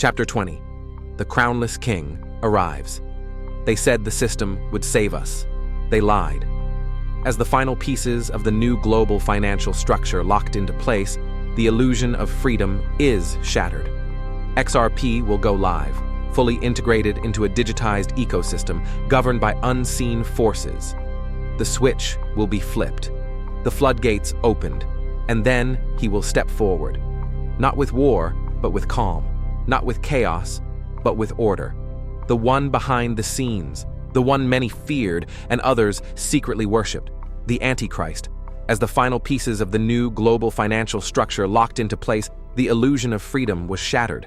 Chapter 20. The Crownless King arrives. They said the system would save us. They lied. As the final pieces of the new global financial structure locked into place, the illusion of freedom is shattered. XRP will go live, fully integrated into a digitized ecosystem governed by unseen forces. The switch will be flipped, the floodgates opened, and then he will step forward. Not with war, but with calm. Not with chaos, but with order. The one behind the scenes, the one many feared and others secretly worshipped, the Antichrist. As the final pieces of the new global financial structure locked into place, the illusion of freedom was shattered.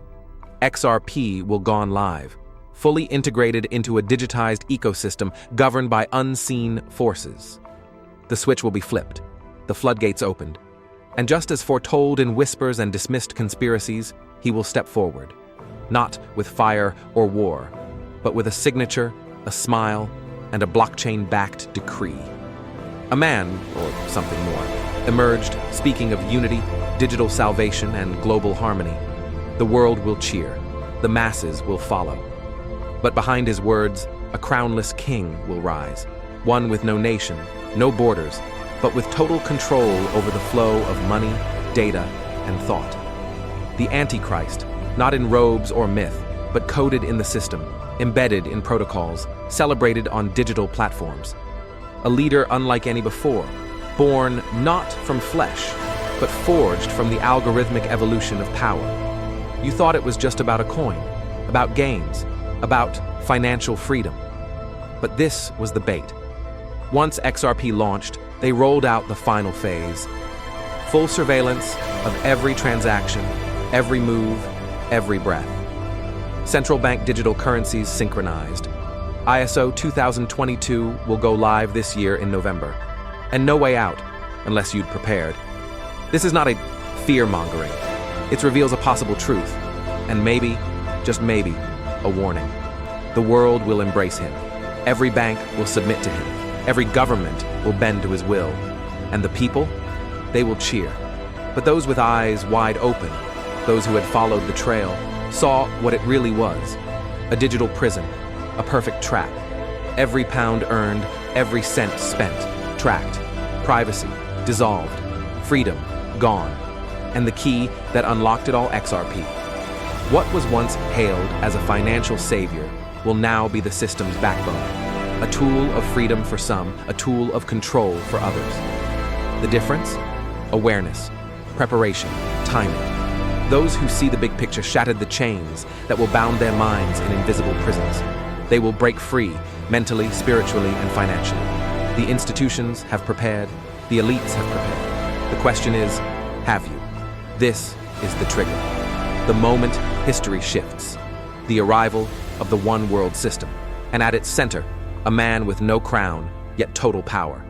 XRP will gone live, fully integrated into a digitized ecosystem governed by unseen forces. The switch will be flipped, the floodgates opened, and just as foretold in whispers and dismissed conspiracies, he will step forward, not with fire or war, but with a signature, a smile, and a blockchain-backed decree. A man, or something more, emerged speaking of unity, digital salvation, and global harmony. The world will cheer. The masses will follow. But behind his words, a crownless king will rise, one with no nation, no borders, but with total control over the flow of money, data, and thought. The Antichrist, not in robes or myth, but coded in the system, embedded in protocols, celebrated on digital platforms. A leader unlike any before, born not from flesh, but forged from the algorithmic evolution of power. You thought it was just about a coin, about gains, about financial freedom. But this was the bait. Once XRP launched, they rolled out the final phase. Full surveillance of every transaction, every move, every breath. Central bank digital currencies synchronized. ISO 2022 will go live this year in November. And no way out, unless you'd prepared. This is not a fear-mongering. It reveals a possible truth, and maybe, just maybe, a warning. The world will embrace him. Every bank will submit to him. Every government will bend to his will. And the people, they will cheer. But those with eyes wide open, those who had followed the trail, saw what it really was. A digital prison, a perfect trap. Every pound earned, every cent spent, tracked. Privacy, dissolved. Freedom, gone. And the key that unlocked it all, XRP. What was once hailed as a financial savior will now be the system's backbone. A tool of freedom for some, a tool of control for others. The difference? Awareness, preparation, timing. Those who see the big picture shattered the chains that will bound their minds in invisible prisons. They will break free, mentally, spiritually, and financially. The institutions have prepared. The elites have prepared. The question is, have you? This is the trigger. The moment history shifts. The arrival of the one world system. And at its center, a man with no crown, yet total power.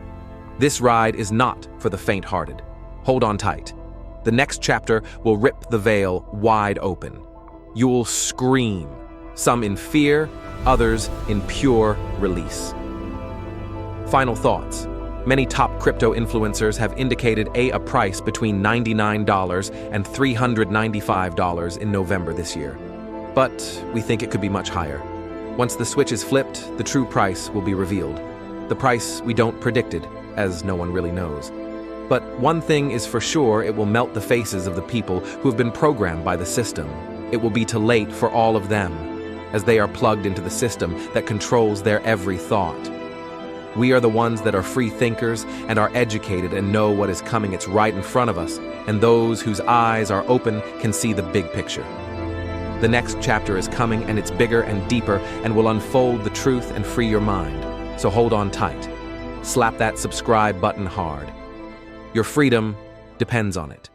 This ride is not for the faint-hearted. Hold on tight. The next chapter will rip the veil wide open. You'll scream, some in fear, others in pure release. Final thoughts. Many top crypto influencers have indicated a price between $99 and $395 in November this year. But we think it could be much higher. Once the switch is flipped, the true price will be revealed. The price we don't predicted, as no one really knows. But one thing is for sure, it will melt the faces of the people who have been programmed by the system. It will be too late for all of them, as they are plugged into the system that controls their every thought. We are the ones that are free thinkers and are educated and know what is coming. It's right in front of us, and those whose eyes are open can see the big picture. The next chapter is coming, and it's bigger and deeper and will unfold the truth and free your mind. So hold on tight. Slap that subscribe button hard. Your freedom depends on it.